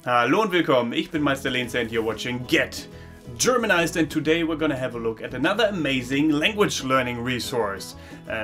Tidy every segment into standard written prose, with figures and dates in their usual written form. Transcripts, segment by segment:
Hallo und willkommen, ich bin Meister Lenz and you're watching Get Germanized, and today we're gonna have a look at another amazing language learning resource,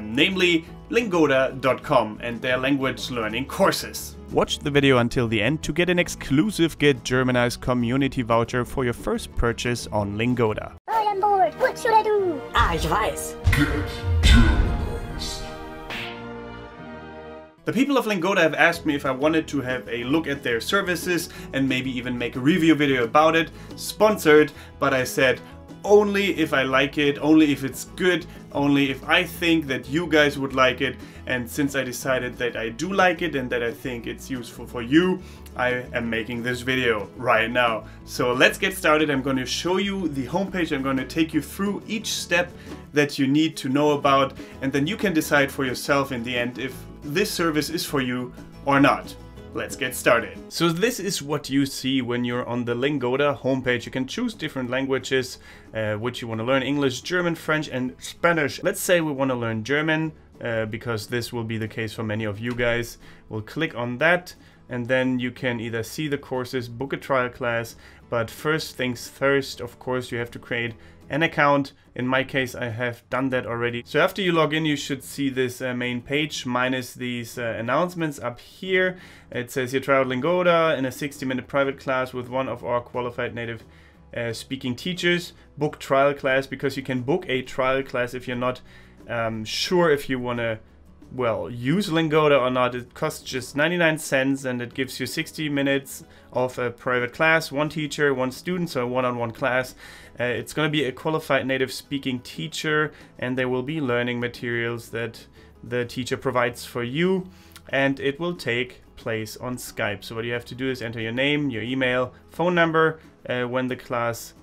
namely Lingoda.com and their language learning courses. Watch the video until the end to get an exclusive Get Germanized community voucher for your first purchase on Lingoda. I am bored, what should I do? Ich weiß. The people of Lingoda have asked me if I wanted to have a look at their services and maybe even make a review video about it, sponsored, but I said only if I like it, only if it's good, only if I think that you guys would like it. And since I decided that I do like it and that I think it's useful for you, I am making this video right now. So let's get started. I'm going to show you the homepage. I'm going to take you through each step that you need to know about, and then you can decide for yourself in the end if this service is for you or not. Let's get started. So this is what you see when you're on the Lingoda homepage. You can choose different languages which you want to learn: English, German, French and Spanish. Let's say we want to learn German because this will be the case for many of you guys. We'll click on that and then you can either see the courses, book a trial class, but first things first, of course, you have to create an account. In my case, I have done that already. So after you log in, you should see this main page minus these announcements up here. It says you tried Lingoda in a 60-minute private class with one of our qualified native speaking teachers. Book trial class, because you can book a trial class if you're not sure if you want to, well, use Lingoda or not. It costs just 99 cents and it gives you 60 minutes of a private class, one teacher, one student, so a one-on-one class. It's going to be a qualified native speaking teacher and there will be learning materials that the teacher provides for you, and it will take place on Skype. So what you have to do is enter your name, your email, phone number, when the class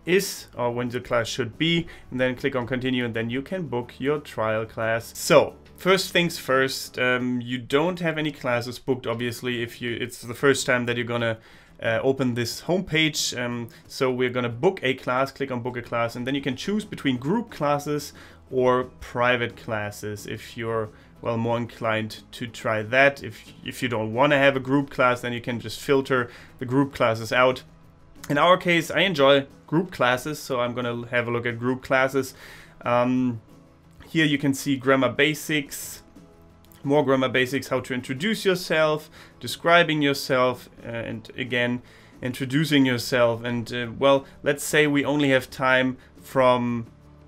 is or when the class should be, and then click on continue, and then you can book your trial class. So first things first, you don't have any classes booked, obviously, if it's the first time that you're gonna open this homepage. So we're gonna book a class. Click on book a class, and then you can choose between group classes or private classes if you're, well, more inclined to try that. If you don't want to have a group class, then you can just filter the group classes out. In our case, I enjoy group classes, so I'm gonna have a look at group classes. Here you can see grammar basics, more grammar basics, how to introduce yourself, describing yourself, and again, introducing yourself. And well, let's say we only have time from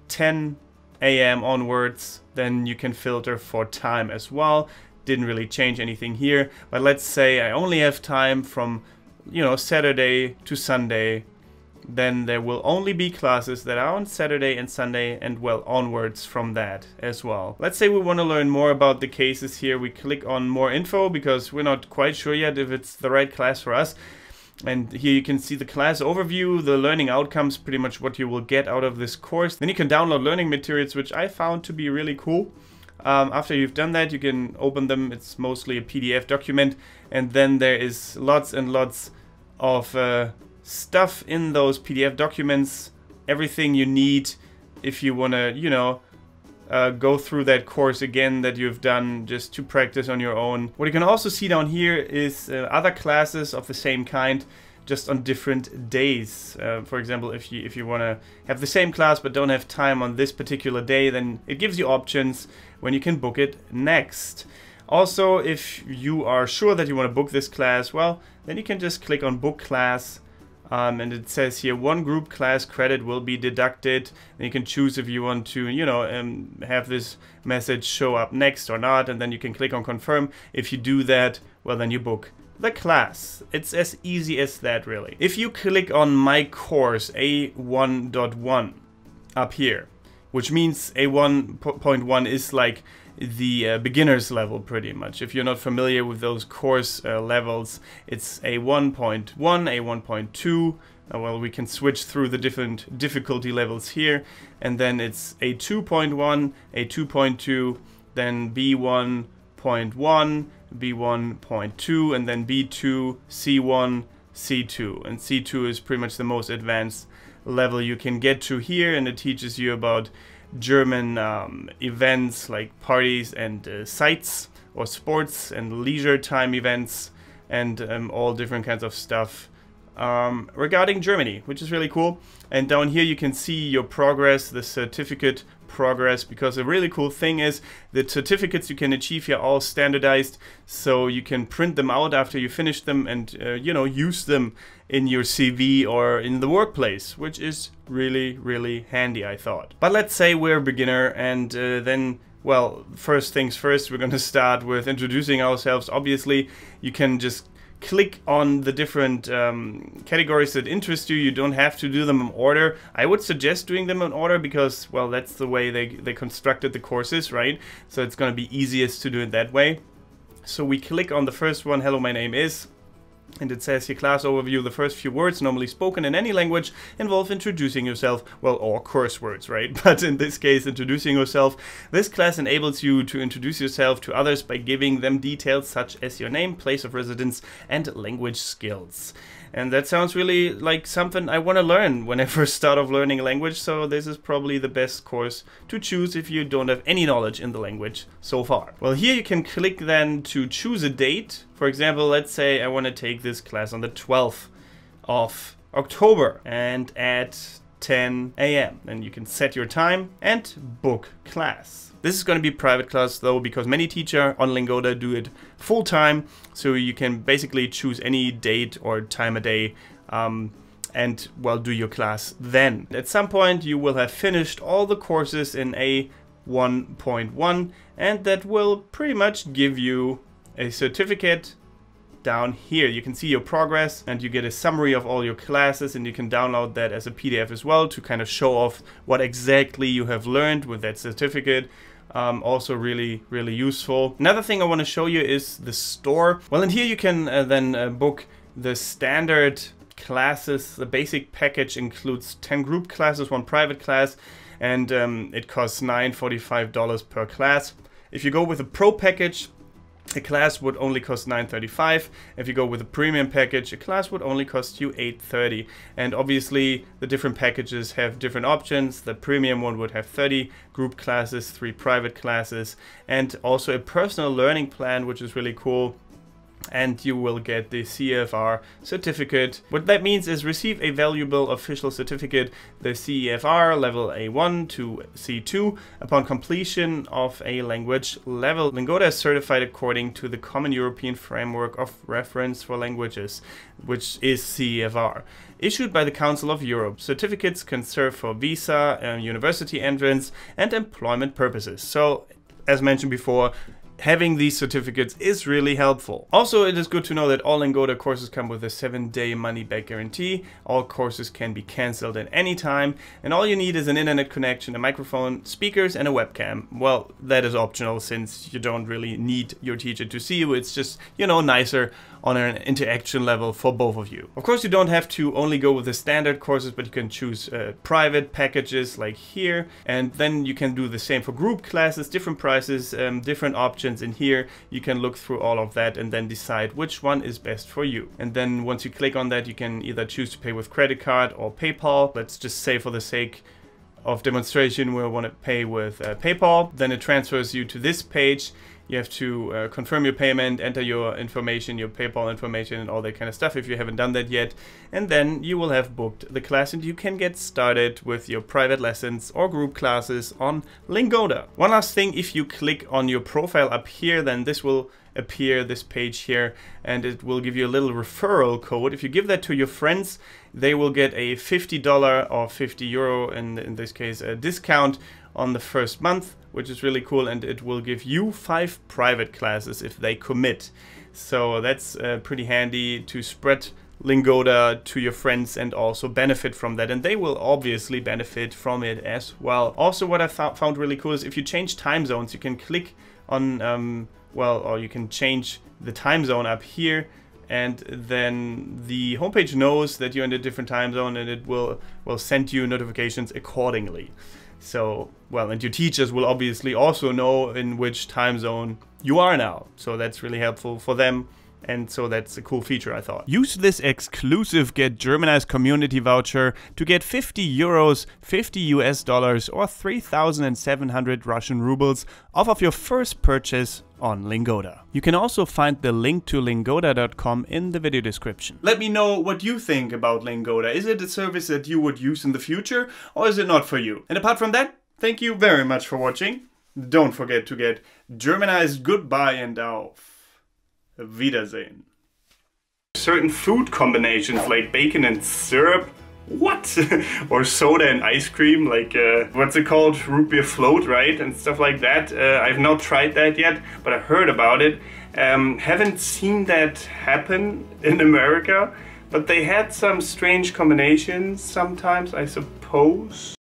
10 AM onwards, then you can filter for time as well. Didn't really change anything here, but let's say I only have time from, you know, Saturday to Sunday, then there will only be classes that are on Saturday and Sunday and, well, onwards from that as well. Let's say we want to learn more about the cases here. We click on more info because we're not quite sure yet if it's the right class for us. And here you can see the class overview, the learning outcomes, pretty much what you will get out of this course. Then you can download learning materials, which I found to be really cool. After you've done that, you can open them. It's mostly a PDF document, and then there is lots and lots of stuff in those PDF documents, everything you need if you want to, you know, go through that course again that you've done just to practice on your own. What you can also see down here is other classes of the same kind, just on different days. For example, if you want to have the same class but don't have time on this particular day, then it gives you options when you can book it next. Also, if you are sure that you want to book this class, well, then you can just click on book class. And it says here one group class credit will be deducted, and you can choose if you want to, you know, have this message show up next or not, and then you can click on confirm. If you do that, well, then you book the class. It's as easy as that, really. If you click on my course A1.1 up here, which means A1.1 is like the beginner's level, pretty much. If you're not familiar with those course levels, it's A1.1, A1.2. Well, we can switch through the different difficulty levels here, and then it's A2.1, A2.2, then B1.1, B1.2, and then B2, C1, C2. And C2 is pretty much the most advanced level you can get to here, and it teaches you about German events like parties and sites, or sports and leisure time events, and all different kinds of stuff regarding Germany, which is really cool. And down here you can see your progress, the certificate progress, because a really cool thing is the certificates you can achieve here are all standardized, so you can print them out after you finish them and you know, use them in your CV or in the workplace, which is really handy, I thought. But let's say we're a beginner, and then, well, first things first, we're going to start with introducing ourselves. Obviously, you can just click on the different categories that interest you. You don't have to do them in order. I would suggest doing them in order because, well, that's the way they constructed the courses, right? So it's going to be easiest to do it that way. So we click on the first one, hello, my name is, and it says here, class overview. The first few words normally spoken in any language involve introducing yourself, well, or curse words, right? But in this case, introducing yourself. This class enables you to introduce yourself to others by giving them details such as your name, place of residence, and language skills. And that sounds really like something I want to learn when I first start off learning a language, so this is probably the best course to choose if you don't have any knowledge in the language so far. Well, here you can click then to choose a date. For example, let's say I want to take this class on the 12th of October and at 10 AM. And you can set your time and book class. This is going to be private class though, because many teachers on Lingoda do it full time, so you can basically choose any date or time of day and, well, do your class then. At some point you will have finished all the courses in A1.1, and that will pretty much give you a certificate. Down here you can see your progress, and you get a summary of all your classes, and you can download that as a PDF as well to kind of show off what exactly you have learned with that certificate. Also really useful. Another thing I want to show you is the store. Well, in here you can then book the standard classes. The basic package includes 10 group classes, 1 private class, and it costs $9.45 per class. If you go with a pro package, a class would only cost $9.35. If you go with a premium package, a class would only cost you $8.30. And obviously the different packages have different options. The premium one would have 30 group classes, 3 private classes, and also a personal learning plan, which is really cool. And you will get the CEFR certificate. What that means is receive a valuable official certificate, the CEFR level A1 to C2, upon completion of a language level. Lingoda is certified according to the Common European Framework of Reference for Languages, which is CEFR. Issued by the Council of Europe, certificates can serve for visa, university entrance, and employment purposes. So, as mentioned before, having these certificates is really helpful. Also, it is good to know that all Lingoda courses come with a 7-day money-back guarantee. All courses can be cancelled at any time, and all you need is an internet connection, a microphone, speakers, and a webcam. Well, that is optional since you don't really need your teacher to see you. It's just, you know, nicer on an interaction level for both of you. Of course, you don't have to only go with the standard courses, but you can choose private packages like here, and then you can do the same for group classes, different prices, different options. In here you can look through all of that and then decide which one is best for you. And then once you click on that, you can either choose to pay with credit card or PayPal. Let's just say for the sake of demonstration we want to pay with PayPal. Then it transfers you to this page. You have to confirm your payment, enter your information, your PayPal information, and all that kind of stuff if you haven't done that yet. And then you will have booked the class and you can get started with your private lessons or group classes on Lingoda. One last thing, if you click on your profile up here, then this will appear, this page here, and it will give you a little referral code. If you give that to your friends, they will get a $50 or €50, in this case, a discount on the first month, which is really cool, and it will give you 5 private classes if they commit. So that's pretty handy to spread Lingoda to your friends and also benefit from that, and they will obviously benefit from it as well. Also, what I found really cool is if you change time zones, you can click on or you can change the time zone up here, and then the homepage knows that you're in a different time zone, and it will send you notifications accordingly. So, well, and your teachers will obviously also know in which time zone you are now. So that's really helpful for them. And so that's a cool feature, I thought. Use this exclusive Get Germanized community voucher to get €50, $50 US, or 3,700 Russian rubles off of your first purchase on Lingoda. You can also find the link to lingoda.com in the video description. Let me know what you think about Lingoda. Is it a service that you would use in the future, or is it not for you? And apart from that, thank you very much for watching. Don't forget to get Germanized goodbye and auf Wiedersehen. Certain food combinations like bacon and syrup, what? Or soda and ice cream, like what's it called, root beer float, right? And stuff like that. I've not tried that yet, but I heard about it. Haven't seen that happen in America, but they had some strange combinations sometimes, I suppose.